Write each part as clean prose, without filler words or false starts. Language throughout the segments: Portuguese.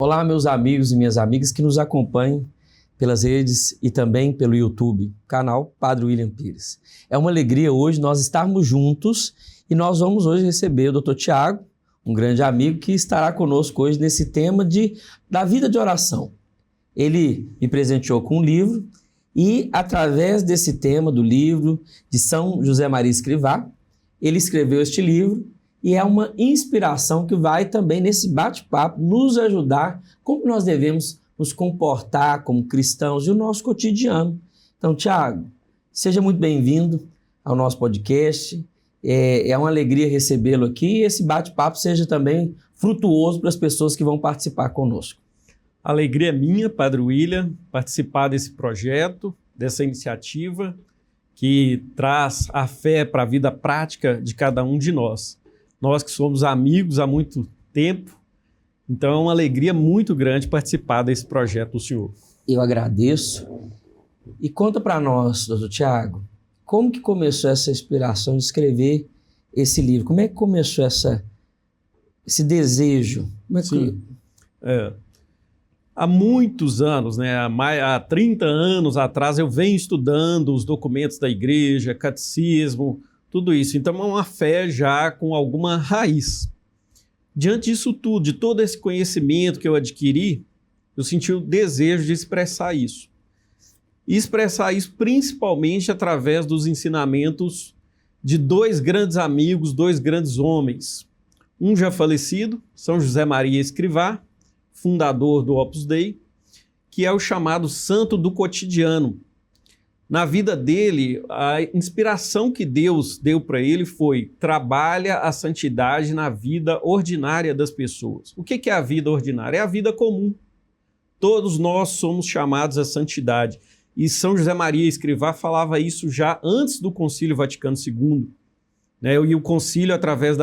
Olá, meus amigos e minhas amigas que nos acompanham pelas redes e também pelo YouTube, canal Padre William Pires. É uma alegria hoje nós estarmos juntos e nós vamos hoje receber o Dr. Tiago, um grande amigo que estará conosco hoje nesse tema da vida de oração. Ele me presenteou com um livro e, através desse tema do livro de São José Maria Escrivá, ele escreveu este livro e é uma inspiração que vai também nesse bate-papo nos ajudar como nós devemos nos comportar como cristãos e o nosso cotidiano. Então, Tiago, seja muito bem-vindo ao nosso podcast. É uma alegria recebê-lo aqui e esse bate-papo seja também frutuoso para as pessoas que vão participar conosco. Alegria é minha, Padre William, participar desse projeto, dessa iniciativa que traz a fé para a vida prática de cada um de nós. Nós que somos amigos há muito tempo, então é uma alegria muito grande participar desse projeto do senhor. Eu agradeço. E conta para nós, doutor Tiago, como que começou essa inspiração de escrever esse livro? Como é que começou esse desejo? Há muitos anos, há 30 anos atrás, eu venho estudando os documentos da igreja, catecismo, tudo isso. Então é uma fé já com alguma raiz. Diante disso tudo, de todo esse conhecimento que eu adquiri, eu senti o desejo de expressar isso. E expressar isso principalmente através dos ensinamentos de dois grandes amigos, dois grandes homens. Um já falecido, São José Maria Escrivá, fundador do Opus Dei, que é o chamado santo do cotidiano. Na vida dele, a inspiração que Deus deu para ele foi: trabalha a santidade na vida ordinária das pessoas. O que é a vida ordinária? É a vida comum. Todos nós somos chamados à santidade. E São José Maria Escrivá falava isso já antes do Concílio Vaticano II. E o concílio, através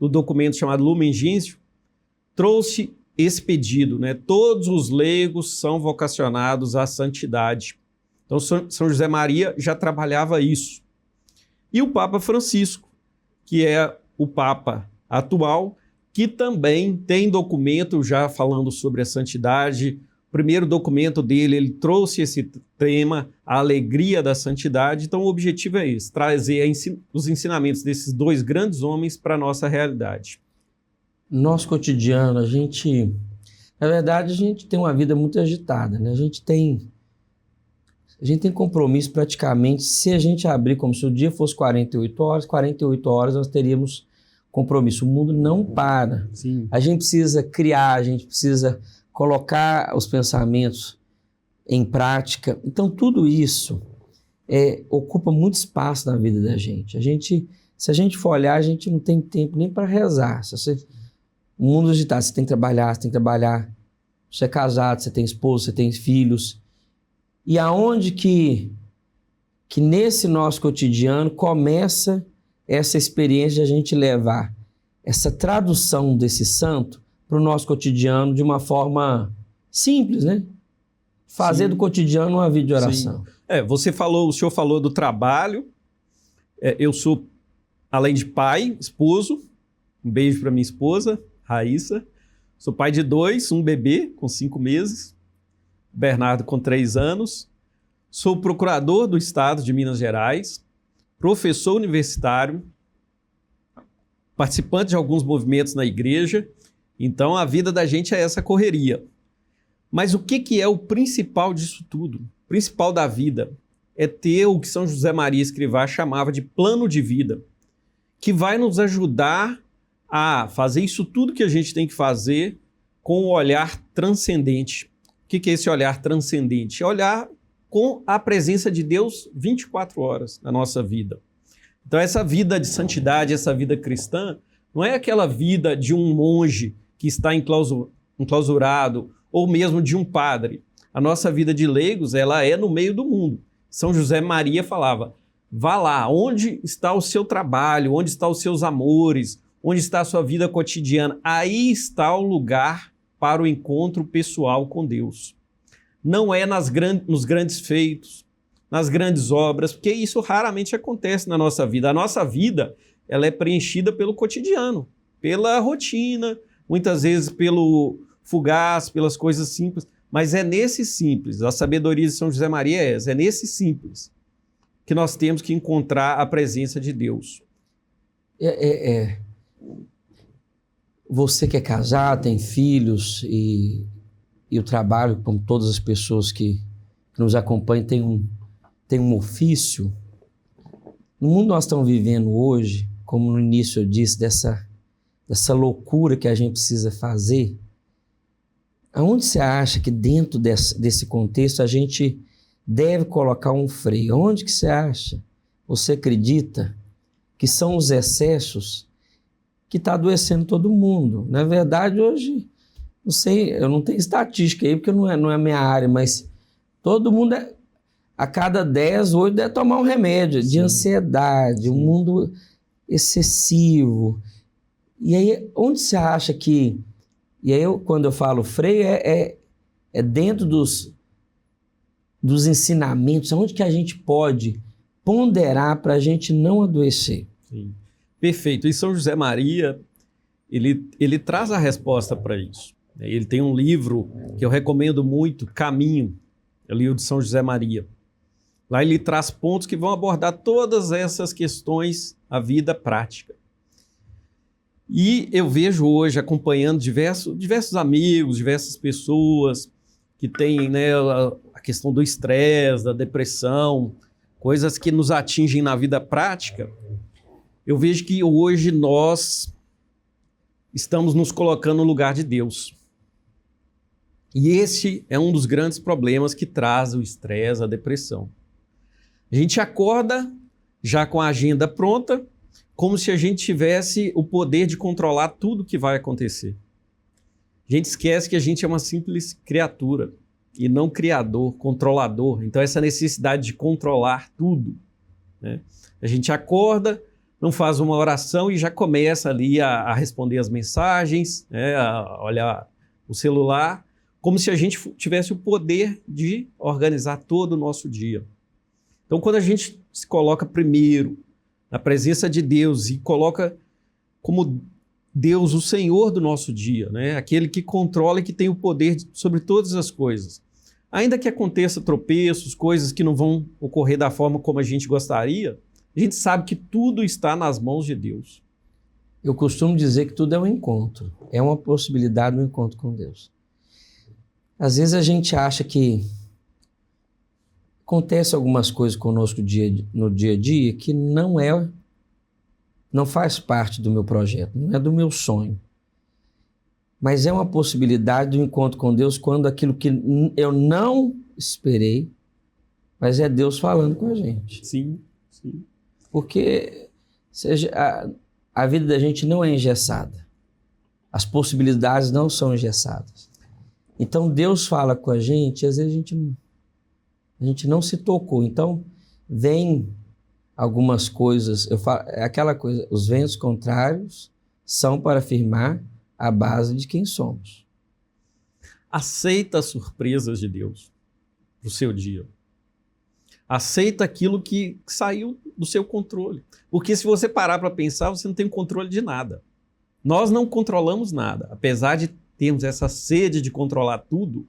do documento chamado Lumen Gentium, trouxe esse pedido. Todos os leigos são vocacionados à santidade. Então, São José Maria já trabalhava isso. E o Papa Francisco, que é o Papa atual, que também tem documento já falando sobre a santidade. O primeiro documento dele, ele trouxe esse tema, a alegria da santidade. Então, o objetivo é esse, trazer os ensinamentos desses dois grandes homens para a nossa realidade. Nosso cotidiano, na verdade, a gente tem uma vida muito agitada, A gente tem compromisso praticamente, se a gente abrir como se o dia fosse 48 horas nós teríamos compromisso. O mundo não para. Sim. A gente precisa criar, a gente precisa colocar os pensamentos em prática. Então, tudo isso ocupa muito espaço na vida da gente. Se a gente for olhar, a gente não tem tempo nem para rezar. O mundo agitado, você tem que trabalhar. Você é casado, você tem esposa, você tem filhos. E aonde que nesse nosso cotidiano começa essa experiência de a gente levar essa tradução desse santo para o nosso cotidiano de uma forma simples, Fazer do cotidiano uma vida de oração. O senhor falou do trabalho. Eu sou, além de pai, esposo. Um beijo para minha esposa, Raíssa. Sou pai de 2, um bebê com 5 meses. Bernardo com 3 anos, sou procurador do Estado de Minas Gerais, professor universitário, participante de alguns movimentos na igreja. Então a vida da gente é essa correria. Mas o que é o principal disso tudo? O principal da vida é ter o que São José Maria Escrivá chamava de plano de vida, que vai nos ajudar a fazer isso tudo que a gente tem que fazer com o olhar transcendente. O que é esse olhar transcendente? É olhar com a presença de Deus 24 horas na nossa vida. Então essa vida de santidade, essa vida cristã, não é aquela vida de um monge que está enclausurado ou mesmo de um padre. A nossa vida de leigos, ela é no meio do mundo. São José Maria falava: vá lá, onde está o seu trabalho, onde estão os seus amores, onde está a sua vida cotidiana, aí está o lugar para o encontro pessoal com Deus. Não é nos grandes feitos, nas grandes obras, porque isso raramente acontece na nossa vida. A nossa vida, ela é preenchida pelo cotidiano, pela rotina, muitas vezes pelo fugaz, pelas coisas simples, mas é nesse simples, a sabedoria de São José Maria é nesse simples que nós temos que encontrar a presença de Deus. Você que é casado, tem filhos e o trabalho, como todas as pessoas que nos acompanham, tem um ofício. No mundo que nós estamos vivendo hoje, como no início eu disse, dessa loucura que a gente precisa fazer, aonde você acha que dentro desse contexto a gente deve colocar um freio? Onde que você acha? Você acredita que são os excessos que está adoecendo todo mundo? Na verdade, hoje, não sei, eu não tenho estatística aí, porque não é minha área, mas todo mundo, a cada 10, 8 deve tomar um remédio de ansiedade, um mundo excessivo. E aí, onde você acha que... E aí, quando eu falo freio, é dentro dos ensinamentos, onde que a gente pode ponderar para a gente não adoecer. Sim. Perfeito. E São José Maria, ele traz a resposta para isso. Ele tem um livro que eu recomendo muito, Caminho, é o livro de São José Maria. Lá ele traz pontos que vão abordar todas essas questões, a vida prática. E eu vejo hoje, acompanhando diversos amigos, diversas pessoas que têm, né, a questão do estresse, da depressão, coisas que nos atingem na vida prática. Eu vejo que hoje nós estamos nos colocando no lugar de Deus. E esse é um dos grandes problemas que traz o estresse, a depressão. A gente acorda já com a agenda pronta, como se a gente tivesse o poder de controlar tudo que vai acontecer. A gente esquece que a gente é uma simples criatura e não criador, controlador. Então essa necessidade de controlar tudo, né? A gente acorda, não faz uma oração e já começa ali a responder as mensagens, né? A olhar o celular, como se a gente tivesse o poder de organizar todo o nosso dia. Então quando a gente se coloca primeiro na presença de Deus e coloca como Deus o Senhor do nosso dia, né? Aquele que controla e que tem o poder sobre todas as coisas. Ainda que aconteça tropeços, coisas que não vão ocorrer da forma como a gente gostaria, a gente sabe que tudo está nas mãos de Deus. Eu costumo dizer que tudo é um encontro, é uma possibilidade do encontro com Deus. Às vezes a gente acha que acontece algumas coisas conosco no dia a dia que não faz parte do meu projeto, não é do meu sonho. Mas é uma possibilidade do encontro com Deus quando aquilo que eu não esperei, mas é Deus falando com a gente. Sim, sim. Porque a vida da gente não é engessada. As possibilidades não são engessadas. Então Deus fala com a gente e às vezes a gente não se tocou. Então vem algumas coisas, é aquela coisa, os ventos contrários são para afirmar a base de quem somos. Aceita as surpresas de Deus para o seu dia. Aceita aquilo que saiu do seu controle. Porque se você parar para pensar, você não tem controle de nada. Nós não controlamos nada. Apesar de termos essa sede de controlar tudo,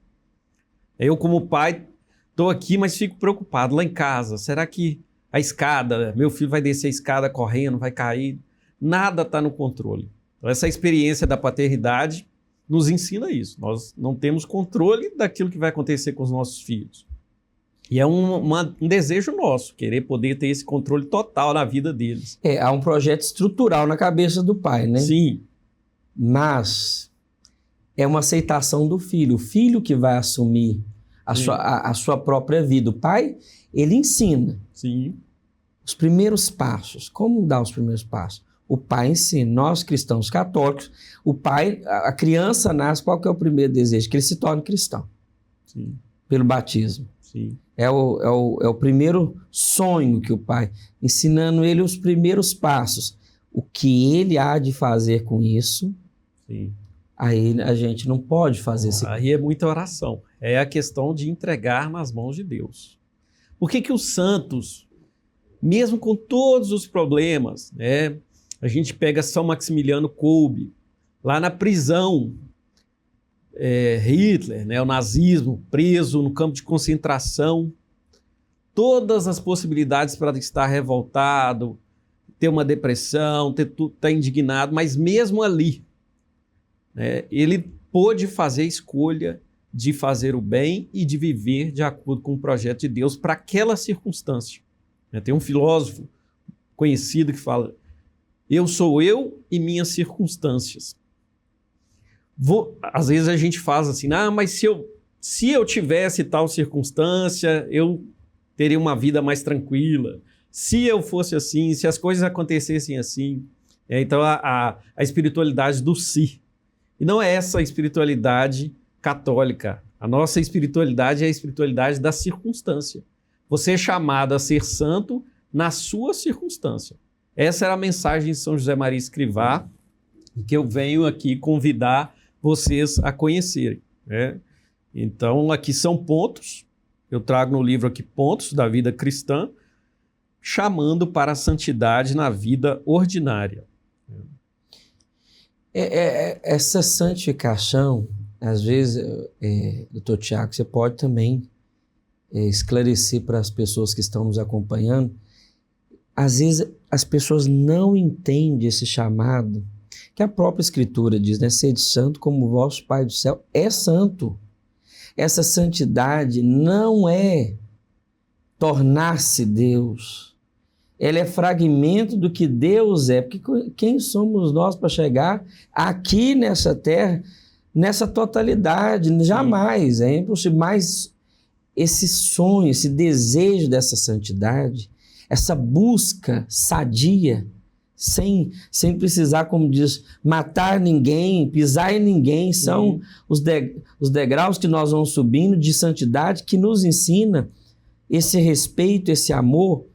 eu como pai estou aqui, mas fico preocupado lá em casa. Será que a escada, meu filho vai descer a escada correndo, vai cair? Nada está no controle. Então, essa experiência da paternidade nos ensina isso. Nós não temos controle daquilo que vai acontecer com os nossos filhos. E é um desejo nosso, querer poder ter esse controle total na vida deles. Há um projeto estrutural na cabeça do pai, né? Sim. Mas é uma aceitação do filho. O filho que vai assumir a sua própria vida. O pai, ele ensina. Sim. Os primeiros passos. Como dar os primeiros passos? O pai ensina. Nós, cristãos católicos, o pai, a criança nasce, qual que é o primeiro desejo? Que ele se torne cristão. Sim. Pelo batismo. Sim. É o primeiro sonho que o pai, ensinando ele os primeiros passos. O que ele há de fazer com isso, Sim. Aí a gente não pode fazer isso. Aí é muita oração. É a questão de entregar nas mãos de Deus. Por que os santos, mesmo com todos os problemas, né? A gente pega São Maximiliano Kolbe, lá na prisão, Hitler, né, o nazismo, preso no campo de concentração, todas as possibilidades para estar revoltado, ter uma depressão, estar indignado, mas mesmo ali, né, ele pôde fazer a escolha de fazer o bem e de viver de acordo com o projeto de Deus para aquela circunstância. Tem um filósofo conhecido que fala: eu sou eu e minhas circunstâncias. Às vezes a gente faz assim, mas se eu tivesse tal circunstância, eu teria uma vida mais tranquila. Se eu fosse assim, se as coisas acontecessem assim. Então a espiritualidade do si. E não é essa a espiritualidade católica. A nossa espiritualidade é a espiritualidade da circunstância. Você é chamado a ser santo na sua circunstância. Essa era a mensagem de São José Maria Escrivá, que eu venho aqui convidar vocês a conhecerem, né? Então, aqui são pontos, eu trago no livro aqui pontos da vida cristã, chamando para a santidade na vida ordinária. Essa santificação, às vezes, doutor Tiago, você pode também esclarecer para as pessoas que estão nos acompanhando. Às vezes as pessoas não entendem esse chamado, que a própria Escritura diz, né? Sede santo como o vosso Pai do céu é santo. Essa santidade não é tornar-se Deus. Ela é fragmento do que Deus é. Porque quem somos nós para chegar aqui nessa terra, nessa totalidade? Jamais. É impossível. Mas esse sonho, esse desejo dessa santidade, essa busca sadia, sem precisar, como diz, matar ninguém, pisar em ninguém, são os degraus que nós vamos subindo de santidade, que nos ensina esse respeito, esse amor.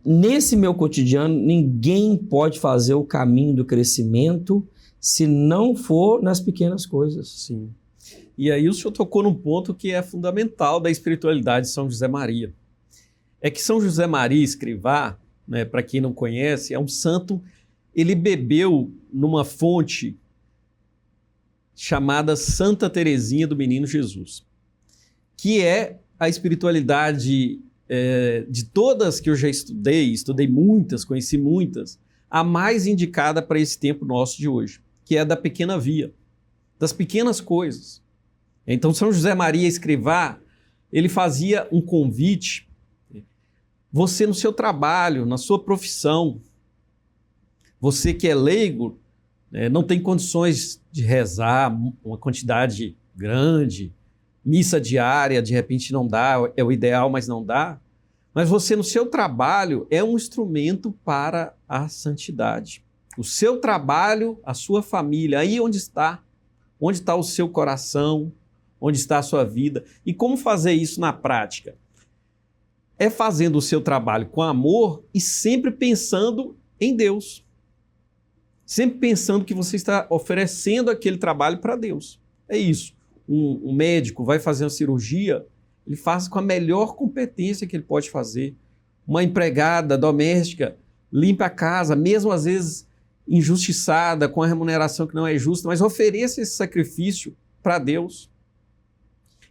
Nesse meu cotidiano, ninguém pode fazer o caminho do crescimento se não for nas pequenas coisas. Sim. E aí o senhor tocou num ponto que é fundamental da espiritualidade de São José Maria. É que São José Maria Escrivá, né, para quem não conhece, é um santo, ele bebeu numa fonte chamada Santa Teresinha do Menino Jesus, que é a espiritualidade de todas que eu já estudei muitas, conheci muitas, a mais indicada para esse tempo nosso de hoje, que é da pequena via, das pequenas coisas. Então São José Maria Escrivá, ele fazia um convite. Você no seu trabalho, na sua profissão, você que é leigo, não tem condições de rezar uma quantidade grande, missa diária, de repente não dá, é o ideal, mas não dá. Mas você no seu trabalho é um instrumento para a santidade. O seu trabalho, a sua família, aí onde está o seu coração, onde está a sua vida. E como fazer isso na prática? É fazendo o seu trabalho com amor e sempre pensando em Deus. Sempre pensando que você está oferecendo aquele trabalho para Deus. É isso. Um médico vai fazer uma cirurgia, ele faz com a melhor competência que ele pode fazer. Uma empregada doméstica limpa a casa, mesmo às vezes injustiçada, com a remuneração que não é justa, mas ofereça esse sacrifício para Deus.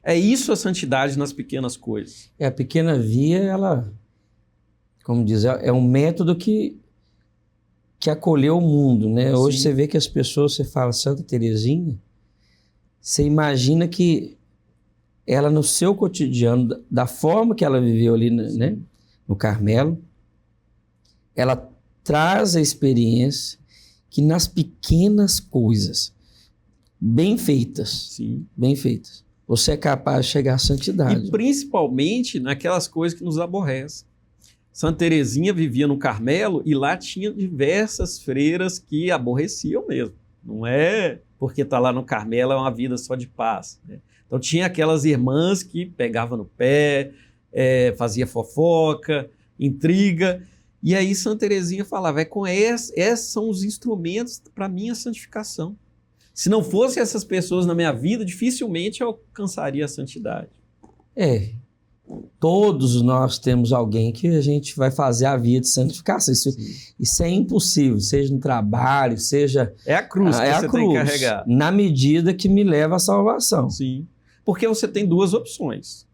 É isso a santidade nas pequenas coisas. A pequena via, ela, como diz, é um método que acolheu o mundo, né? Hoje você vê que as pessoas, você fala Santa Teresinha, você imagina que ela no seu cotidiano, da forma que ela viveu ali, né, no Carmelo, ela traz a experiência que nas pequenas coisas, bem feitas, você é capaz de chegar à santidade. E principalmente naquelas coisas que nos aborrecem. Santa Teresinha vivia no Carmelo e lá tinha diversas freiras que aborreciam mesmo. Não é porque está lá no Carmelo é uma vida só de paz, né? Então tinha aquelas irmãs que pegavam no pé, fazia fofoca, intriga. E aí Santa Teresinha falava, esses são os instrumentos para a minha santificação. Se não fossem essas pessoas na minha vida, dificilmente eu alcançaria a santidade. Todos nós temos alguém que a gente vai fazer a via de santificação. Isso é impossível, seja no trabalho, seja... É a cruz que você tem que carregar. Na medida que me leva à salvação. Sim, porque você tem duas opções.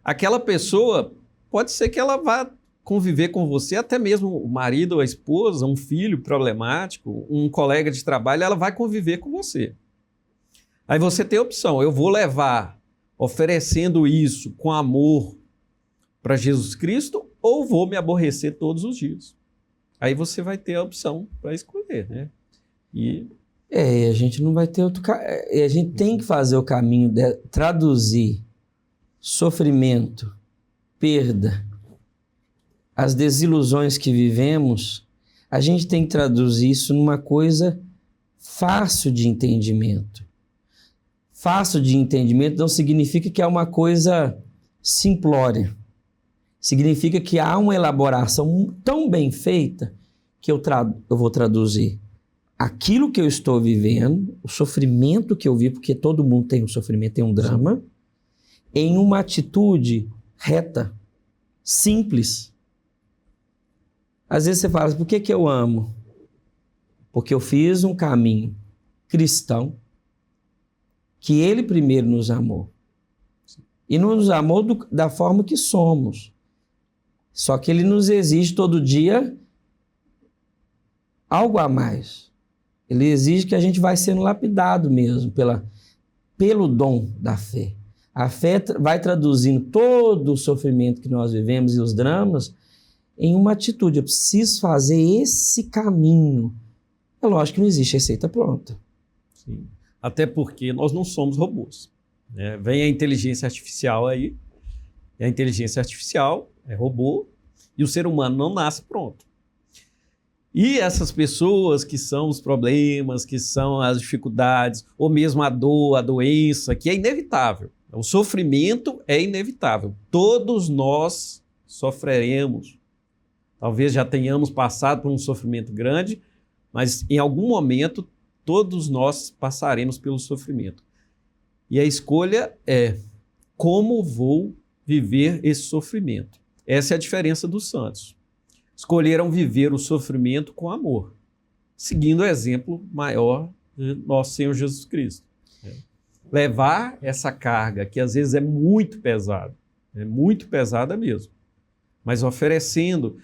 Aquela pessoa, pode ser que ela vá conviver com você, até mesmo o marido ou a esposa, um filho problemático, um colega de trabalho, ela vai conviver com você. Aí você tem a opção, eu vou levar oferecendo isso com amor para Jesus Cristo ou vou me aborrecer todos os dias. Aí você vai ter a opção para escolher, né? E a gente não vai ter outro... A gente tem que fazer o caminho de traduzir sofrimento, perda, as desilusões que vivemos, a gente tem que traduzir isso numa coisa fácil de entendimento. Fácil de entendimento não significa que é uma coisa simplória. Significa que há uma elaboração tão bem feita que eu vou traduzir aquilo que eu estou vivendo, o sofrimento que eu vi, porque todo mundo tem um sofrimento, tem um drama, em uma atitude reta, simples. Às vezes você fala, por que eu amo? Porque eu fiz um caminho cristão que ele primeiro nos amou. E nos amou da forma que somos. Só que ele nos exige todo dia algo a mais. Ele exige que a gente vai sendo lapidado mesmo pelo dom da fé. A fé vai traduzindo todo o sofrimento que nós vivemos e os dramas em uma atitude. Eu preciso fazer esse caminho. É lógico que não existe receita pronta. Sim. Até porque nós não somos robôs. Né? Vem a inteligência artificial aí, e a inteligência artificial é robô, e o ser humano não nasce pronto. E essas pessoas que são os problemas, que são as dificuldades, ou mesmo a dor, a doença, que é inevitável. O sofrimento é inevitável. Todos nós sofreremos. Talvez já tenhamos passado por um sofrimento grande, mas em algum momento todos nós passaremos pelo sofrimento. E a escolha é como vou viver esse sofrimento. Essa é a diferença dos santos. Escolheram viver o sofrimento com amor, seguindo o exemplo maior de nosso Senhor Jesus Cristo. Levar essa carga, que às vezes é muito pesada mesmo, mas oferecendo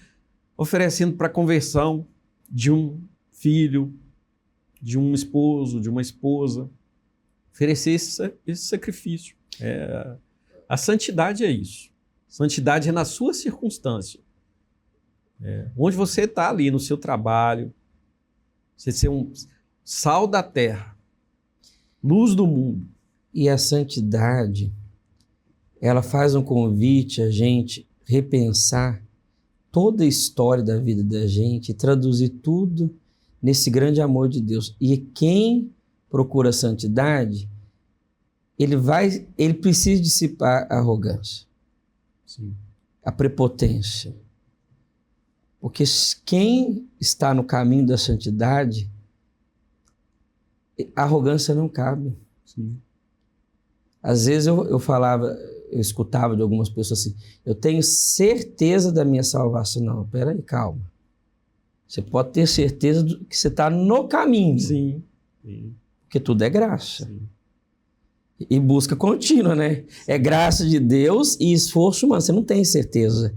para a conversão de um filho, de um esposo, de uma esposa, oferecer esse sacrifício. A santidade é isso. Santidade é na sua circunstância. Onde você está ali no seu trabalho, você ser um sal da terra, luz do mundo. E a santidade, ela faz um convite a gente repensar toda a história da vida da gente e traduzir tudo nesse grande amor de Deus. E quem procura a santidade, ele precisa dissipar a arrogância, sim, a prepotência. Porque quem está no caminho da santidade, a arrogância não cabe. Sim. Às vezes eu escutava de algumas pessoas assim, eu tenho certeza da minha salvação. Não, peraí, calma. Você pode ter certeza que você está no caminho. Sim. Sim. Porque tudo é graça. Sim. E busca contínua, né? É graça de Deus e esforço humano. Você não tem certeza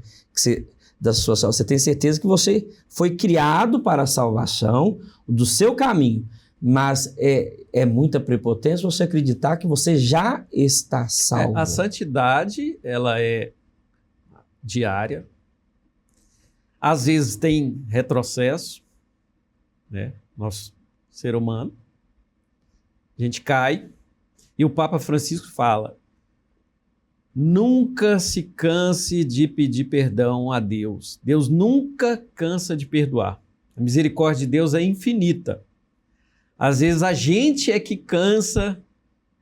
da sua salvação. Você tem certeza que você foi criado para a salvação do seu caminho. Mas é muita prepotência você acreditar que você já está salvo. A santidade, ela é diária. Às vezes tem retrocesso, né? Nosso ser humano. A gente cai. E o Papa Francisco fala: nunca se canse de pedir perdão a Deus. Deus nunca cansa de perdoar. A misericórdia de Deus é infinita. Às vezes a gente é que cansa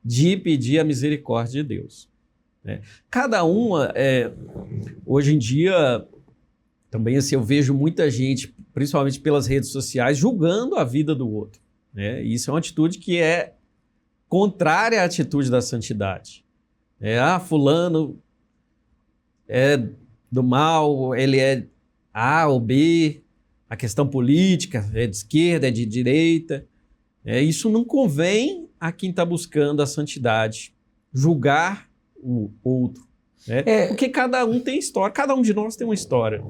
de pedir a misericórdia de Deus. Né? Cada uma, hoje em dia, também assim, eu vejo muita gente, principalmente pelas redes sociais, julgando a vida do outro. Né? E isso é uma atitude que é contrária à atitude da santidade. Fulano é do mal, ele é A ou B, a questão política é de esquerda, é de direita. Isso não convém a quem está buscando a santidade, julgar o outro. Porque cada um tem história, cada um de nós tem uma história.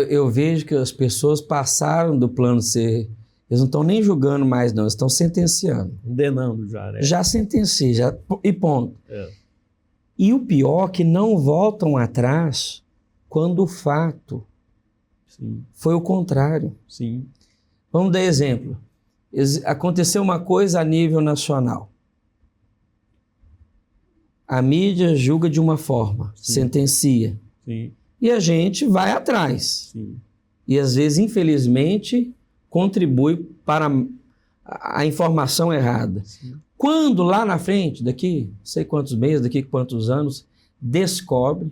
Eu vejo que as pessoas passaram do plano de ser... Eles não estão nem julgando mais, não. Eles estão sentenciando. Condenando já, né? Já sentencia, e ponto. E o pior é que não voltam atrás quando o fato foi o contrário. Sim. Vamos dar exemplo. Aconteceu uma coisa a nível nacional. A mídia julga de uma forma, sentencia. Sim. E a gente vai atrás. Sim. E às vezes, infelizmente, contribui para a informação errada. Sim. Quando lá na frente, daqui não sei quantos meses, daqui quantos anos, descobre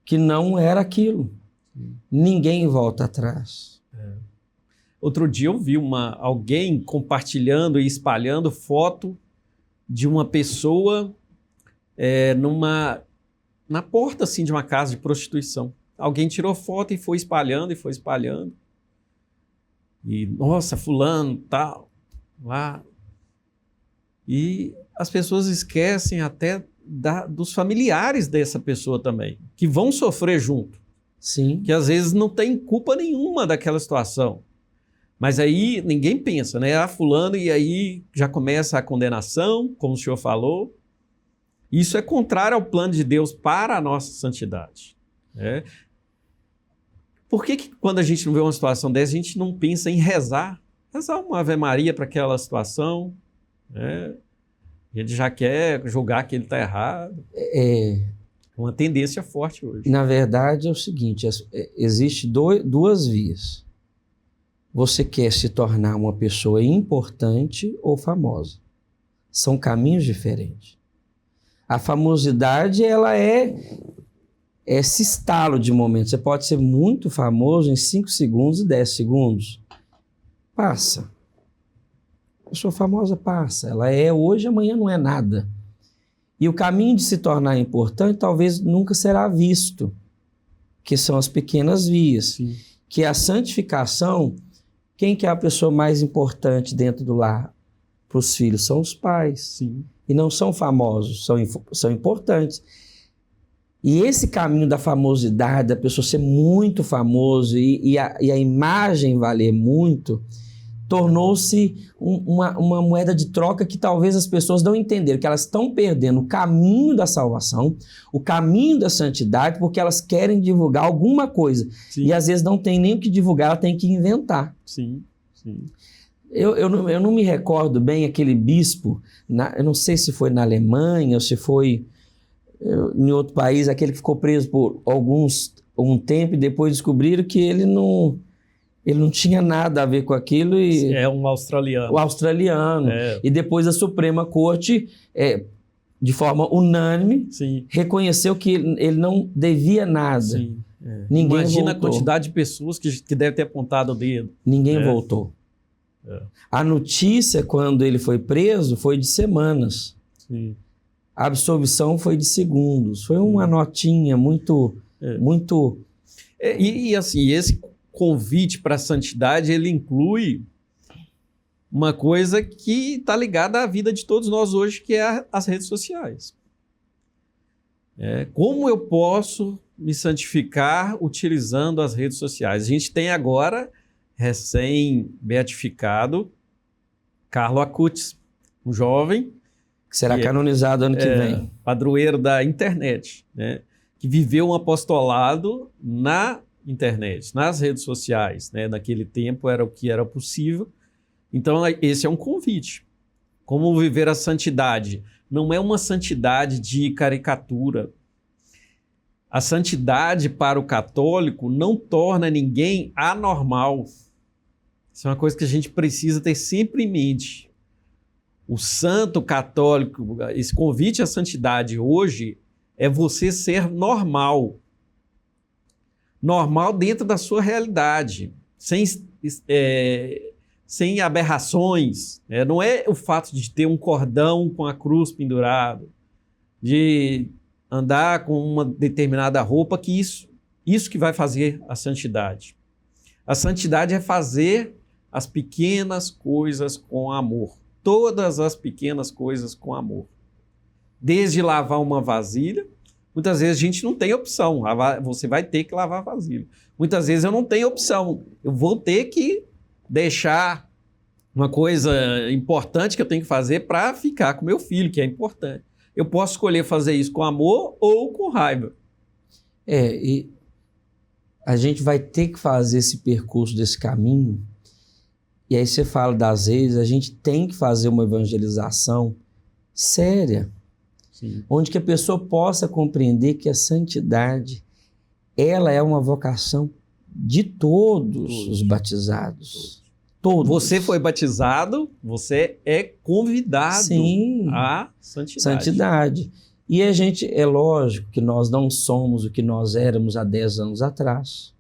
que não era aquilo. Ninguém volta atrás. Outro dia eu vi alguém compartilhando e espalhando foto de uma pessoa na porta assim, de uma casa de prostituição. Alguém tirou foto e foi espalhando, E, nossa, fulano, tal, lá. E as pessoas esquecem até dos familiares dessa pessoa também, que vão sofrer junto. Sim. Que às vezes não tem culpa nenhuma daquela situação. Mas aí ninguém pensa, né? Fulano, e aí já começa a condenação, como o senhor falou. Isso é contrário ao plano de Deus para a nossa santidade. Por que quando a gente não vê uma situação dessa, a gente não pensa em rezar? Rezar uma Ave Maria para aquela situação. A gente já quer julgar que ele está errado. Uma tendência forte hoje. Na verdade, é o seguinte, existe duas vias. Você quer se tornar uma pessoa importante ou famosa. São caminhos diferentes. A famosidade, ela é esse estalo de momento. Você pode ser muito famoso em 5 segundos e 10 segundos. Passa. A pessoa famosa passa. Ela é hoje, amanhã não é nada. E o caminho de se tornar importante talvez nunca será visto, que são as pequenas vias. Sim. Que a santificação, quem que é a pessoa mais importante dentro do lar? Para os filhos são os pais. Sim. E não são famosos, são importantes. E esse caminho da famosidade, da pessoa ser muito famoso e a imagem valer muito, tornou-se uma moeda de troca que talvez as pessoas não entenderam, que elas estão perdendo o caminho da salvação, o caminho da santidade, porque elas querem divulgar alguma coisa. Sim. E às vezes não tem nem o que divulgar, ela tem que inventar. Sim, sim. Eu não me recordo bem aquele bispo, eu não sei se foi na Alemanha ou se foi em outro país, aquele que ficou preso por um tempo e depois descobriram que ele não tinha nada a ver com aquilo. É um australiano. O australiano. E depois a Suprema Corte, de forma unânime, reconheceu que ele não devia nada. Sim. Ninguém Imagina voltou. A quantidade de pessoas que deve ter apontado o dedo. Ninguém voltou. A notícia, quando ele foi preso, foi de semanas. Sim. A absolvição foi de segundos. Foi uma notinha muito... E assim, esse convite para a santidade, ele inclui uma coisa que está ligada à vida de todos nós hoje, que é as redes sociais. Como eu posso me santificar utilizando as redes sociais? A gente tem agora, recém-beatificado, Carlo Acutis, um jovem que será canonizado ano que vem. Padroeiro da internet, né? Que viveu um apostolado na internet, nas redes sociais. Né? Naquele tempo era o que era possível. Então, esse é um convite. Como viver a santidade? Não é uma santidade de caricatura. A santidade para o católico não torna ninguém anormal. Isso é uma coisa que a gente precisa ter sempre em mente. O santo católico, esse convite à santidade hoje é você ser normal. Normal dentro da sua realidade, sem aberrações. Não é o fato de ter um cordão com a cruz pendurado, de andar com uma determinada roupa, que isso que vai fazer a santidade. A santidade é fazer as pequenas coisas com amor. Todas as pequenas coisas com amor. Desde lavar uma vasilha, muitas vezes a gente não tem opção, você vai ter que lavar a vasilha. Muitas vezes eu não tenho opção, eu vou ter que deixar uma coisa importante que eu tenho que fazer para ficar com meu filho, que é importante. Eu posso escolher fazer isso com amor ou com raiva. E a gente vai ter que fazer esse percurso, desse caminho. E aí você fala das redes, a gente tem que fazer uma evangelização séria. Sim. Onde que a pessoa possa compreender que a santidade, ela é uma vocação de todos os batizados. Todos. Você foi batizado, você é convidado Sim, à santidade. Santidade. E a gente, é lógico que nós não somos o que nós éramos há 10 anos atrás,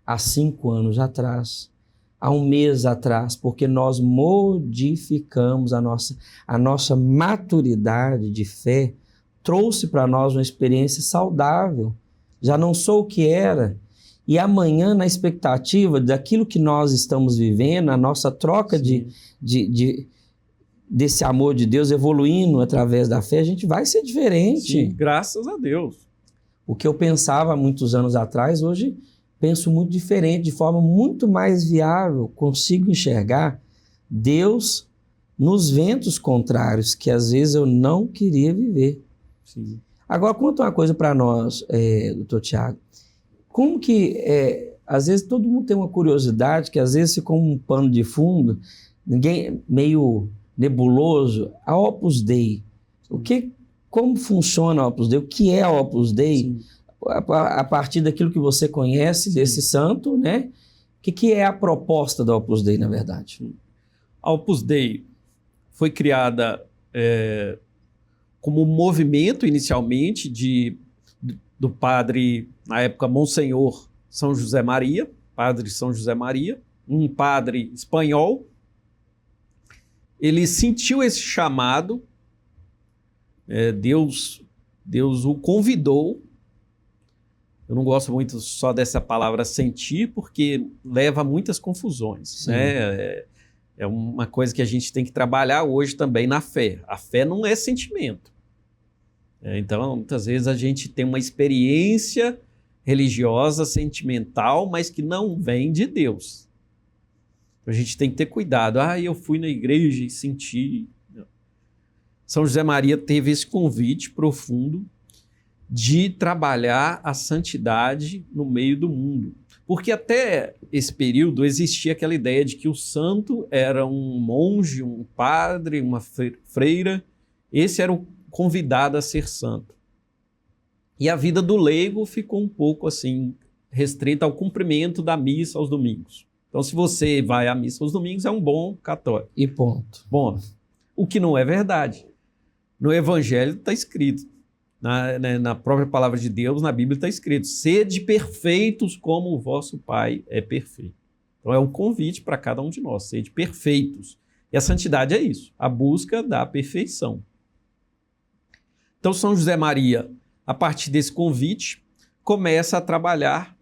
há 5 anos atrás, há 1 mês atrás, porque nós modificamos a nossa maturidade de fé, trouxe para nós uma experiência saudável. Já não sou o que era. E amanhã, na expectativa daquilo que nós estamos vivendo, a nossa troca desse amor de Deus evoluindo através da fé, a gente vai ser diferente. Sim, graças a Deus. O que eu pensava há muitos anos atrás, hoje penso muito diferente, de forma muito mais viável. Consigo enxergar Deus nos ventos contrários, que às vezes eu não queria viver. Sim. Agora, conta uma coisa para nós, doutor Tiago. Como que, às vezes, todo mundo tem uma curiosidade, que às vezes fica um pano de fundo, ninguém meio nebuloso, a Opus Dei. Como funciona a Opus Dei? O que é a Opus Dei? A partir daquilo que você conhece desse santo, né? O que é a proposta da Opus Dei, na verdade? A Opus Dei foi criada como um movimento, inicialmente, do padre, na época, Monsenhor São José Maria, padre São José Maria, um padre espanhol. Ele sentiu esse chamado, Deus o convidou. Eu não gosto muito só dessa palavra sentir, porque leva a muitas confusões, né? É uma coisa que a gente tem que trabalhar hoje também na fé. A fé não é sentimento. Então, muitas vezes a gente tem uma experiência religiosa, sentimental, mas que não vem de Deus. A gente tem que ter cuidado. Eu fui na igreja e senti. Não. São José Maria teve esse convite profundo de trabalhar a santidade no meio do mundo. Porque até esse período existia aquela ideia de que o santo era um monge, um padre, uma freira. Esse era o convidado a ser santo. E a vida do leigo ficou um pouco assim, restrita ao cumprimento da missa aos domingos. Então, se você vai à missa aos domingos, é um bom católico. E ponto. Bom, o que não é verdade. No Evangelho está escrito, na própria palavra de Deus, na Bíblia está escrito: sede perfeitos como o vosso Pai é perfeito. Então, é um convite para cada um de nós, sede perfeitos. E a santidade é isso, a busca da perfeição. Então, São José Maria, a partir desse convite, começa a trabalhar,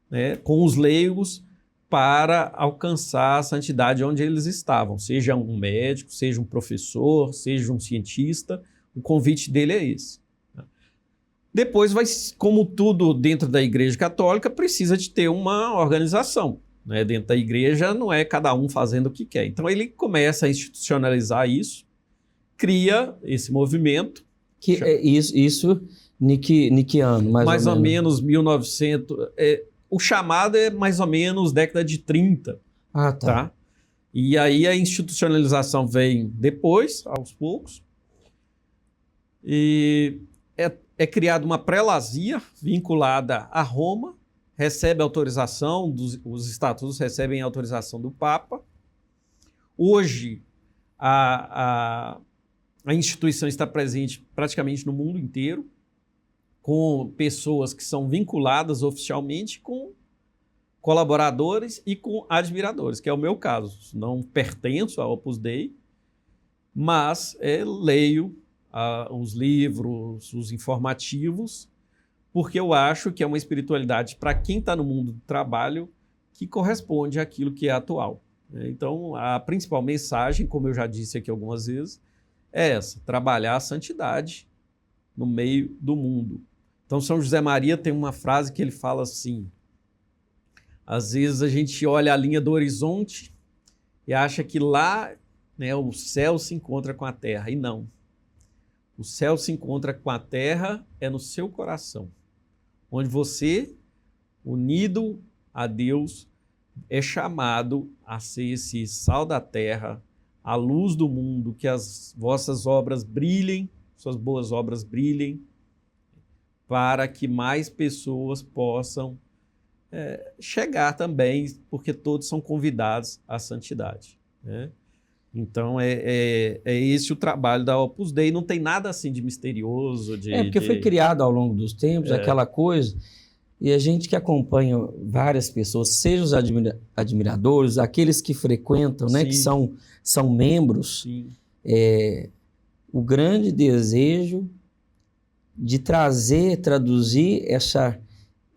né, com os leigos para alcançar a santidade onde eles estavam. Seja um médico, seja um professor, seja um cientista, o convite dele é esse. Depois, como tudo dentro da Igreja Católica, precisa de ter uma organização. Né? Dentro da igreja não é cada um fazendo o que quer. Então, ele começa a institucionalizar isso, cria esse movimento. Que é isso que ano, mais ou menos 1900. O chamado é mais ou menos década de 30. Tá? E aí a institucionalização vem depois, aos poucos. E é criada uma prelazia vinculada a Roma, recebe autorização, os estatutos recebem autorização do Papa. Hoje, a instituição está presente praticamente no mundo inteiro, com pessoas que são vinculadas oficialmente com colaboradores e com admiradores, que é o meu caso. Não pertenço à Opus Dei, mas leio os livros, os informativos, porque eu acho que é uma espiritualidade para quem está no mundo do trabalho que corresponde àquilo que é atual. Então, a principal mensagem, como eu já disse aqui algumas vezes, é essa: trabalhar a santidade no meio do mundo. Então, São José Maria tem uma frase que ele fala assim: às vezes a gente olha a linha do horizonte e acha que lá, né, o céu se encontra com a terra, e não. O céu se encontra com a terra no seu coração, onde você, unido a Deus, é chamado a ser esse sal da terra, a luz do mundo, que as vossas obras brilhem, suas boas obras brilhem, para que mais pessoas possam chegar também, porque todos são convidados à santidade, né? Então, é esse o trabalho da Opus Dei. Não tem nada assim de misterioso. Porque foi criado ao longo dos tempos aquela coisa, e a gente que acompanha várias pessoas, seja os admiradores, aqueles que frequentam, né, que são membros, o grande desejo de traduzir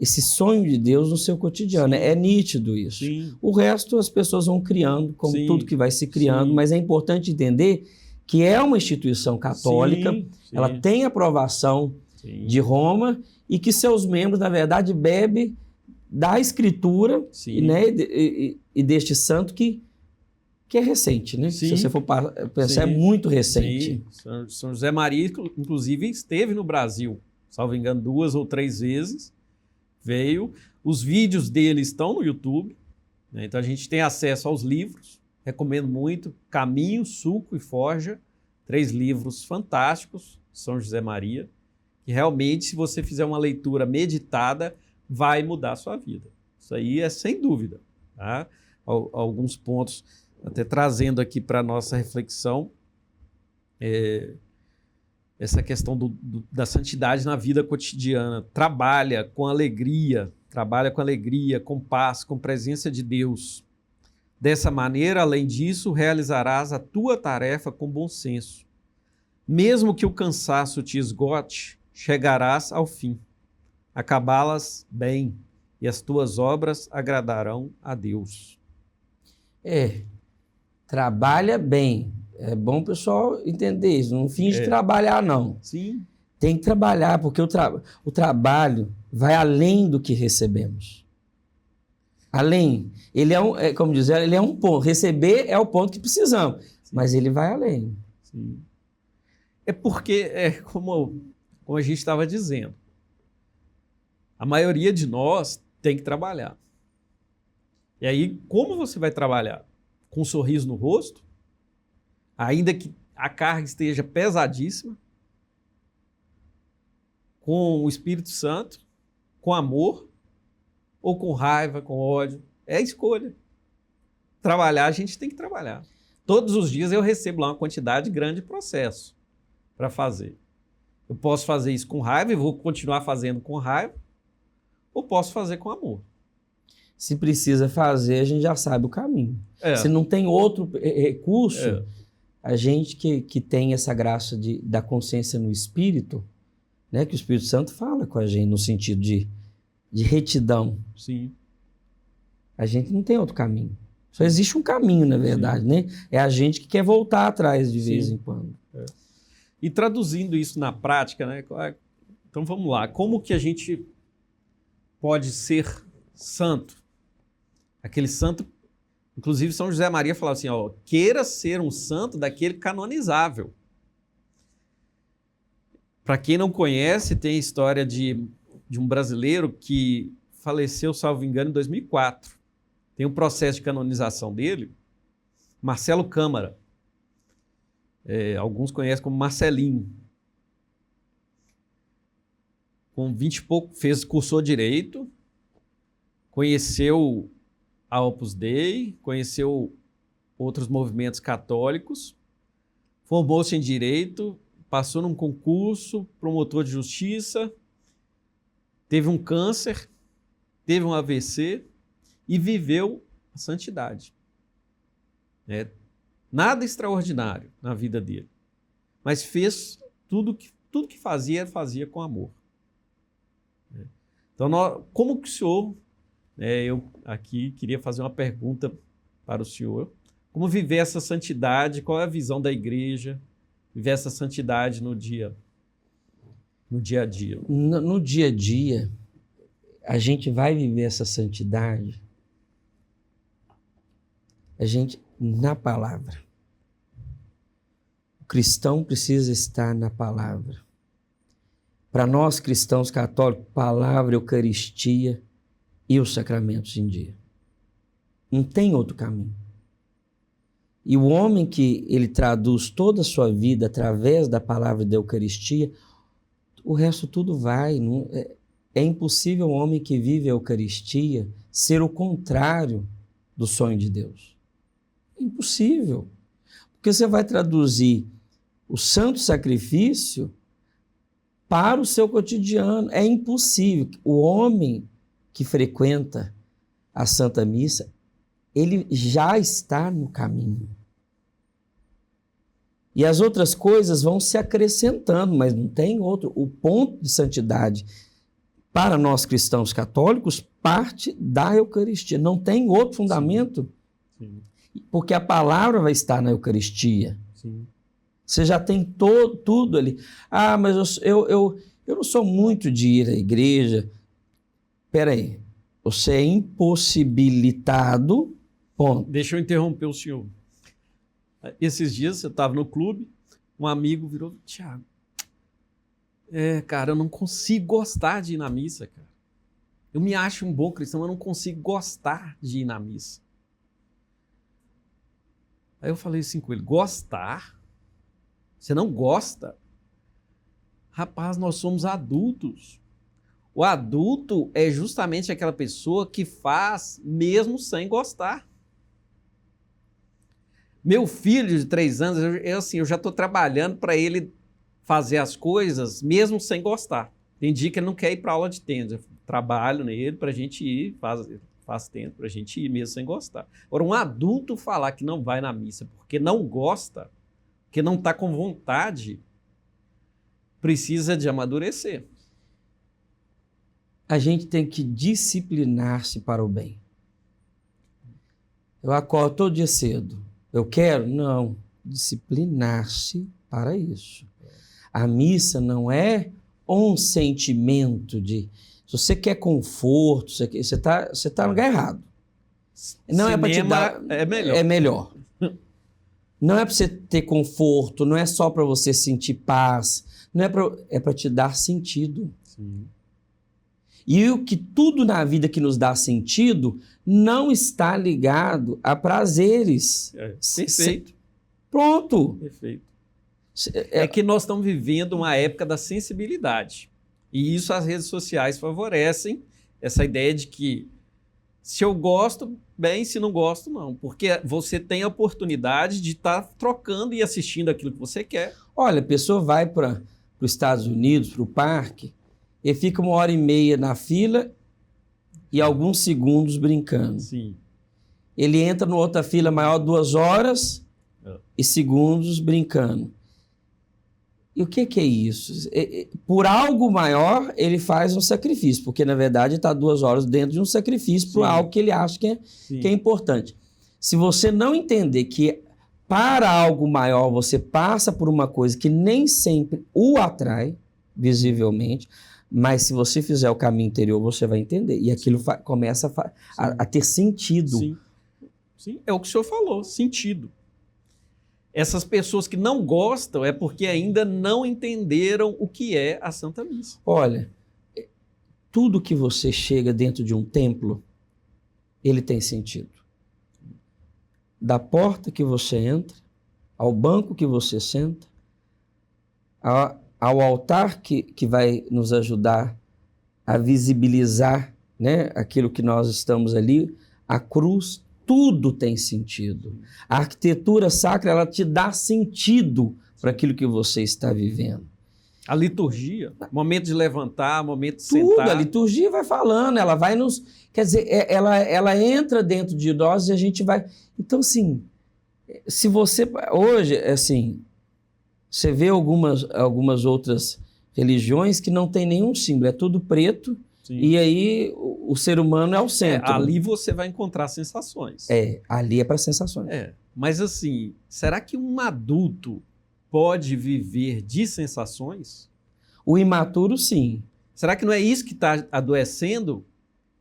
esse sonho de Deus no seu cotidiano. É nítido isso. Sim. O resto as pessoas vão criando, como tudo que vai se criando, mas é importante entender que é uma instituição católica, ela tem aprovação de Roma e que seus membros, na verdade, bebem da Escritura, né, e deste santo que é recente, né? Se você for pensar, é muito recente. São José Maria, inclusive, esteve no Brasil, salvo engano, 2 ou 3 vezes. Veio, os vídeos dele estão no YouTube, né? Então a gente tem acesso aos livros, recomendo muito, Caminho, Suco e Forja, 3 livros fantásticos, São José Maria, que realmente, se você fizer uma leitura meditada, vai mudar a sua vida. Isso aí é sem dúvida, tá? Alguns pontos, até trazendo aqui para a nossa reflexão, essa questão da santidade na vida cotidiana. Trabalha com alegria, com paz, com presença de Deus. Dessa maneira, além disso, realizarás a tua tarefa com bom senso. Mesmo que o cansaço te esgote, chegarás ao fim. Acabá-las bem, e as tuas obras agradarão a Deus. Trabalha bem. É bom o pessoal entender isso. Não finge trabalhar, não. Sim. Tem que trabalhar, porque o trabalho vai além do que recebemos. Além. Ele como dizer, ele é um ponto. Receber é o ponto que precisamos, mas ele vai além. Sim. É porque, como a gente estava dizendo, a maioria de nós tem que trabalhar. E aí, como você vai trabalhar? Com um sorriso no rosto? Ainda que a carga esteja pesadíssima, com o Espírito Santo, com amor, ou com raiva, com ódio. É a escolha. Trabalhar, a gente tem que trabalhar. Todos os dias eu recebo lá uma quantidade grande de processo para fazer. Eu posso fazer isso com raiva e vou continuar fazendo com raiva, ou posso fazer com amor. Se precisa fazer, a gente já sabe o caminho. Se não tem outro recurso... A gente que tem essa graça da consciência no Espírito, né, que o Espírito Santo fala com a gente no sentido de retidão. Sim. A gente não tem outro caminho. Só existe um caminho, na verdade, né? É a gente que quer voltar atrás de vez em quando. E traduzindo isso na prática, né? Então vamos lá. Como que a gente pode ser santo? Aquele santo... Inclusive, São José Maria falava assim, queira ser um santo daquele canonizável. Para quem não conhece, tem a história de um brasileiro que faleceu, salvo engano, em 2004. Tem um processo de canonização dele, Marcelo Câmara. Alguns conhecem como Marcelinho. Com 20 e pouco, cursou Direito, conheceu a Opus Dei, conheceu outros movimentos católicos, formou-se em Direito, passou num concurso, promotor de justiça, teve um câncer, teve um AVC e viveu a santidade. Nada extraordinário na vida dele, mas fez tudo que fazia com amor. Então, como que o senhor, eu aqui queria fazer uma pergunta para o senhor, como viver essa santidade, qual é a visão da igreja, viver essa santidade no dia a dia? No dia a dia, a gente vai viver essa santidade, na palavra. O cristão precisa estar na palavra. Para nós cristãos católicos, palavra, Eucaristia e os sacramentos em dia. Não tem outro caminho. E o homem que ele traduz toda a sua vida através da palavra da Eucaristia, o resto tudo vai. É impossível um homem que vive a Eucaristia ser o contrário do sonho de Deus. É impossível. Porque você vai traduzir o santo sacrifício para o seu cotidiano. É impossível. O homem que frequenta a Santa Missa, ele já está no caminho. E as outras coisas vão se acrescentando, mas não tem outro. O ponto de santidade para nós cristãos católicos parte da Eucaristia. Não tem outro fundamento. Sim. Porque a palavra vai estar na Eucaristia. Sim. Você já tem tudo ali. Ah, mas eu não sou muito de ir à igreja. Espera aí. Você é impossibilitado. Ponto. Deixa eu interromper o senhor. Esses dias eu estava no clube, um amigo virou: Tiago, cara, eu não consigo gostar de ir na missa, cara. Eu me acho um bom cristão, mas eu não consigo gostar de ir na missa. Aí eu falei assim com ele: gostar? Você não gosta? Rapaz, nós somos adultos. O adulto é justamente aquela pessoa que faz mesmo sem gostar. Meu filho de 3 anos, eu já estou trabalhando para ele fazer as coisas mesmo sem gostar. Tem dia que ele não quer ir para aula de tênis. Eu trabalho nele para a gente ir, faz tênis para a gente ir mesmo sem gostar. Agora, um adulto falar que não vai na missa porque não gosta, porque não está com vontade, precisa de amadurecer. A gente tem que disciplinar-se para o bem. Eu acordo todo dia cedo. Eu quero? Não. Disciplinar-se para isso. A missa não é um sentimento de... Se você quer conforto, você está no lugar errado. Não é para te dar... É melhor. É melhor. Não é para você ter conforto, não é só para você sentir paz, não é para te dar sentido. Sim. E o que tudo na vida que nos dá sentido não está ligado a prazeres. Perfeito. Pronto. Perfeito. É que nós estamos vivendo uma época da sensibilidade. E isso as redes sociais favorecem, essa ideia de que se eu gosto, bem, se não gosto, não. Porque você tem a oportunidade de estar trocando e assistindo aquilo que você quer. Olha, a pessoa vai para os Estados Unidos, para o parque, e fica 1h30 na fila e alguns segundos brincando. Sim. Ele entra numa outra fila maior 2 horas e segundos brincando. E o que é isso? Por algo maior, ele faz um sacrifício, porque, na verdade, está 2 horas dentro de um sacrifício por algo que ele acha que é importante. Se você não entender que para algo maior você passa por uma coisa que nem sempre o atrai, visivelmente, mas se você fizer o caminho interior, você vai entender. E aquilo começa a ter sentido. Sim. Sim, é o que o senhor falou, sentido. Essas pessoas que não gostam é porque ainda não entenderam o que é a Santa Missa. Olha, tudo que você chega dentro de um templo, ele tem sentido. Da porta que você entra, ao banco que você senta, ao altar que vai nos ajudar a visibilizar, né, aquilo que nós estamos ali, a cruz, tudo tem sentido. A arquitetura sacra, ela te dá sentido para aquilo que você está vivendo. A liturgia, momento de levantar, momento de tudo, sentar. A liturgia vai falando, ela vai nos... Quer dizer, ela entra dentro de nós e a gente vai... Então, assim, se você... Hoje, assim, Você vê algumas outras religiões que não tem nenhum símbolo, é tudo preto. Sim. E aí o ser humano é o centro. Ali você vai encontrar sensações. Ali é para sensações. Mas assim, será que um adulto pode viver de sensações? O imaturo, sim. Será que não é isso que está adoecendo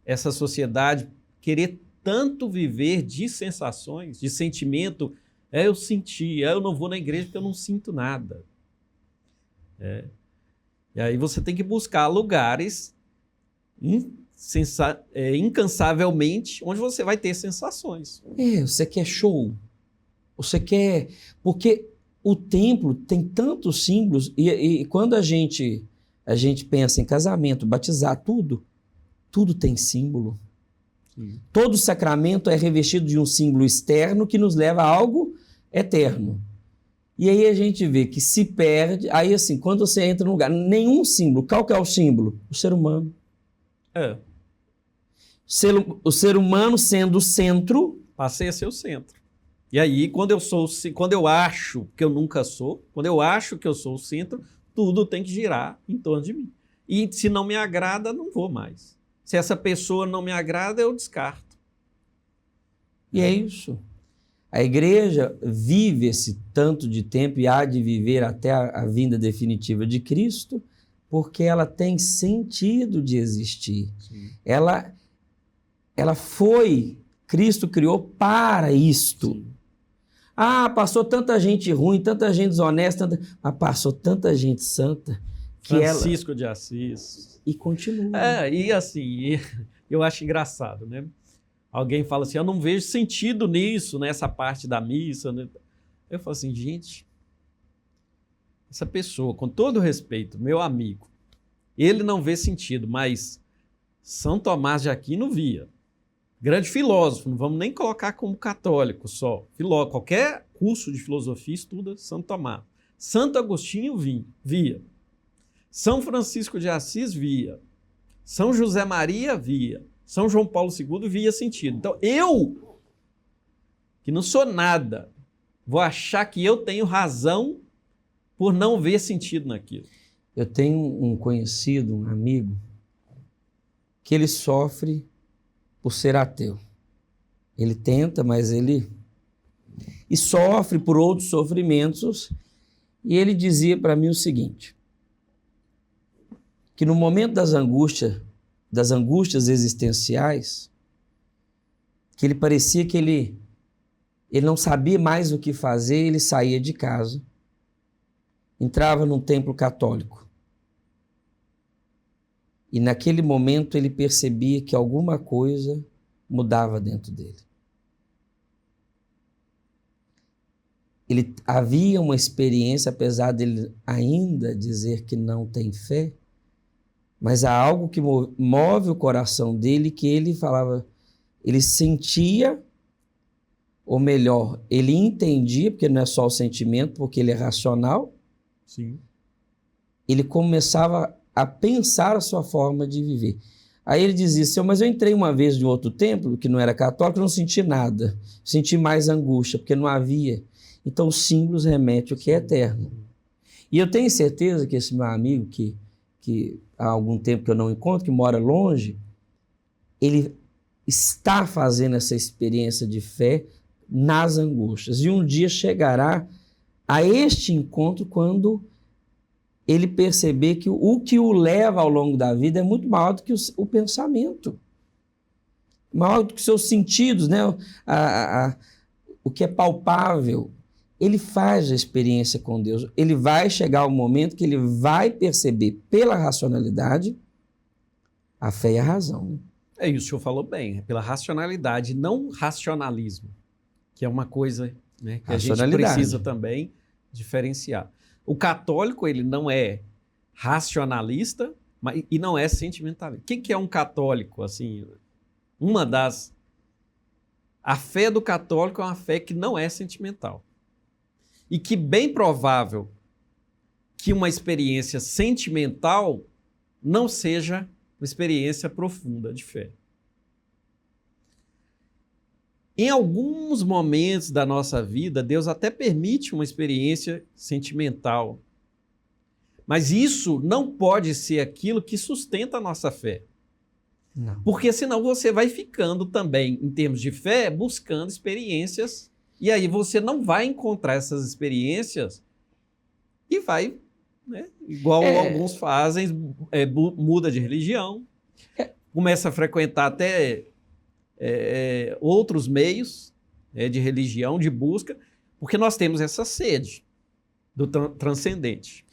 essa sociedade, querer tanto viver de sensações, de sentimento? Eu senti, eu não vou na igreja porque eu não sinto nada. E aí você tem que buscar lugares incansavelmente onde você vai ter sensações. Você quer show. Você quer... Porque o templo tem tantos símbolos e quando a gente pensa em casamento, batizar, tudo tem símbolo. Sim. Todo sacramento é revestido de um símbolo externo que nos leva a algo eterno. E aí a gente vê que se perde, aí assim, quando você entra num lugar, nenhum símbolo, qual que é o símbolo? O ser humano. O ser humano sendo o centro... Passei a ser o centro. E aí, quando eu acho que eu nunca sou, quando eu acho que eu sou o centro, tudo tem que girar em torno de mim. E se não me agrada, não vou mais. Se essa pessoa não me agrada, eu descarto. E é isso. A igreja vive esse tanto de tempo e há de viver até a vinda definitiva de Cristo, porque ela tem sentido de existir. Sim. Ela foi, Cristo criou para isto. Sim. Passou tanta gente ruim, tanta gente desonesta, mas passou tanta gente santa. Francisco de Assis. E continua. E assim, eu acho engraçado, né? Alguém fala assim, eu não vejo sentido nisso, nessa parte da missa. Né? Eu falo assim, gente, essa pessoa, com todo respeito, meu amigo, ele não vê sentido, mas São Tomás de Aquino via. Grande filósofo, não vamos nem colocar como católico só. Qualquer curso de filosofia estuda Santo Tomás. Santo Agostinho via. São Francisco de Assis via. São José Maria via. São João Paulo II via sentido. Então, eu, que não sou nada, vou achar que eu tenho razão por não ver sentido naquilo. Eu tenho um conhecido, um amigo, que ele sofre por ser ateu. Ele tenta, mas ele... E sofre por outros sofrimentos. E ele dizia para mim o seguinte, que no momento das angústias existenciais, que ele parecia que ele não sabia mais o que fazer, ele saía de casa, entrava num templo católico. E naquele momento ele percebia que alguma coisa mudava dentro dele. Havia uma experiência, apesar dele ainda dizer que não tem fé, mas há algo que move o coração dele, que ele falava, ele sentia, ou melhor, ele entendia, porque não é só o sentimento, porque ele é racional. Sim. Ele começava a pensar a sua forma de viver. Aí ele dizia assim, mas eu entrei uma vez em outro templo, que não era católico, não senti nada. Senti mais angústia, porque não havia. Então os símbolos remetem ao que é eterno. E eu tenho certeza que esse meu amigo, que há algum tempo que eu não encontro, que mora longe, ele está fazendo essa experiência de fé nas angústias. E um dia chegará a este encontro quando ele perceber que o que o leva ao longo da vida é muito maior do que o pensamento. Maior do que os seus sentidos, né? O que é palpável. Ele faz a experiência com Deus. Ele vai chegar ao momento que ele vai perceber pela racionalidade a fé e a razão. Né? É isso, o senhor falou bem. É pela racionalidade, não racionalismo, que é uma coisa, né, que a gente precisa também diferenciar. O católico, ele não é racionalista e não é sentimentalista. O que é um católico? Assim, a fé do católico é uma fé que não é sentimental. E que bem provável que uma experiência sentimental não seja uma experiência profunda de fé. Em alguns momentos da nossa vida, Deus até permite uma experiência sentimental. Mas isso não pode ser aquilo que sustenta a nossa fé. Não. Porque senão você vai ficando também, em termos de fé, buscando experiências. E aí você não vai encontrar essas experiências e vai, né, igual alguns fazem, muda de religião, começa a frequentar até outros meios de religião, de busca, porque nós temos essa sede do transcendente.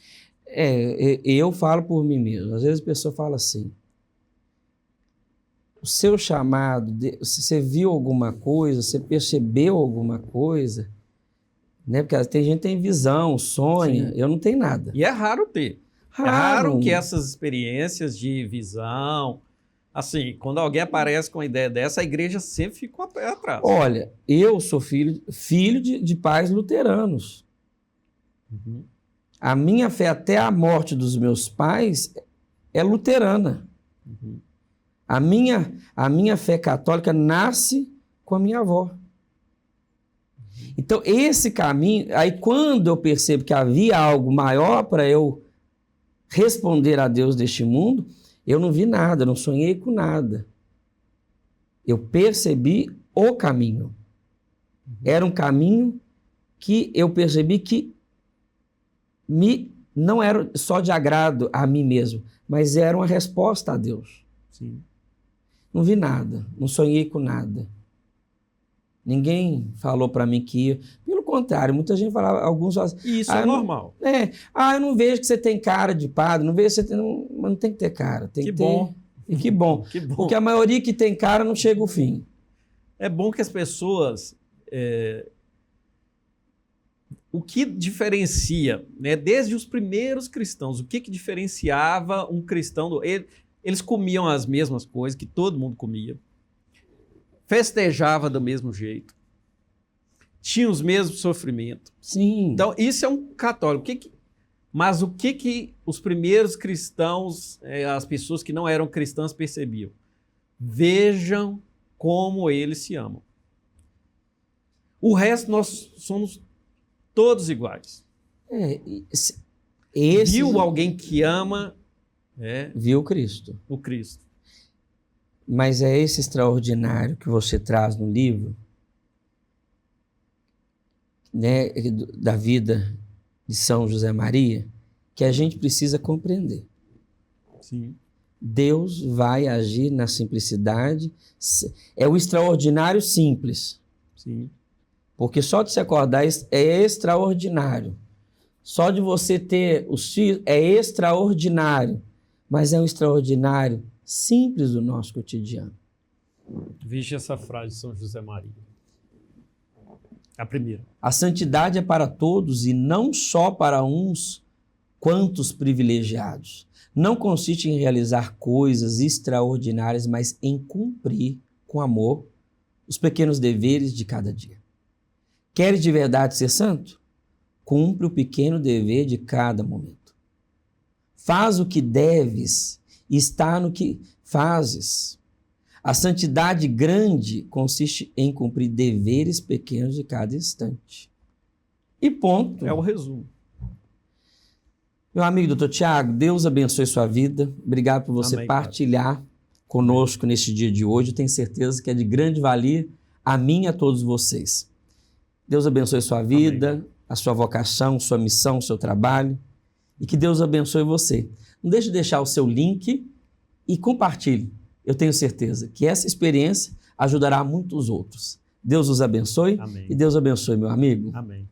Eu falo por mim mesmo. Às vezes a pessoa fala assim, o seu chamado, se você viu alguma coisa, você percebeu alguma coisa, né? Porque tem gente que tem visão, sonha, Sim. eu não tenho nada. E é raro ter. É raro que essas experiências de visão, assim, quando alguém aparece com uma ideia dessa, a igreja sempre fica um pé atrás. Olha, eu sou filho de pais luteranos. Uhum. A minha fé até a morte dos meus pais é luterana. Uhum. A minha fé católica nasce com a minha avó. Então, esse caminho... Aí, quando eu percebo que havia algo maior para eu responder a Deus deste mundo, eu não vi nada, não sonhei com nada. Eu percebi o caminho. Era um caminho que eu percebi que não era só de agrado a mim mesmo, mas era uma resposta a Deus. Sim. Não vi nada, não sonhei com nada. Ninguém falou para mim que ia. Pelo contrário, muita gente falava, alguns falam assim, Isso é normal. Eu não vejo que você tem cara de padre, não vejo que você tem... Mas não tem que ter cara, tem que ter... Bom. E que bom. Que bom. Porque a maioria que tem cara não chega ao fim. É bom que as pessoas... O que diferencia, né, desde os primeiros cristãos, o que diferenciava um cristão do... Eles comiam as mesmas coisas que todo mundo comia, festejava do mesmo jeito, tinha os mesmos sofrimentos. Sim. Então, isso é um católico. Mas o que os primeiros cristãos, as pessoas que não eram cristãs, percebiam? Vejam como eles se amam. O resto, nós somos todos iguais. Viu alguém que ama... Viu Cristo. O Cristo. Mas é esse extraordinário que você traz no livro, né, da vida de São José Maria, que a gente precisa compreender. Sim. Deus vai agir na simplicidade. É o extraordinário simples. Sim. Porque só de se acordar é extraordinário. Só de você ter os filhos é extraordinário. Mas é um extraordinário simples do nosso cotidiano. Veja essa frase de São José Maria. A primeira. A santidade é para todos e não só para uns quantos privilegiados. Não consiste em realizar coisas extraordinárias, mas em cumprir com amor os pequenos deveres de cada dia. Queres de verdade ser santo? Cumpre o pequeno dever de cada momento. Faz o que deves e está no que fazes. A santidade grande consiste em cumprir deveres pequenos de cada instante. E ponto. É o resumo. Meu amigo Dr. Tiago, Deus abençoe sua vida. Obrigado por você Amém, partilhar conosco neste dia de hoje. Eu tenho certeza que é de grande valia a mim e a todos vocês. Deus abençoe sua vida, amém, a sua vocação, sua missão, seu trabalho. E que Deus abençoe você. Não deixe de deixar o seu link e compartilhe. Eu tenho certeza que essa experiência ajudará muitos outros. Deus os abençoe. Amém. E Deus abençoe, meu amigo. Amém.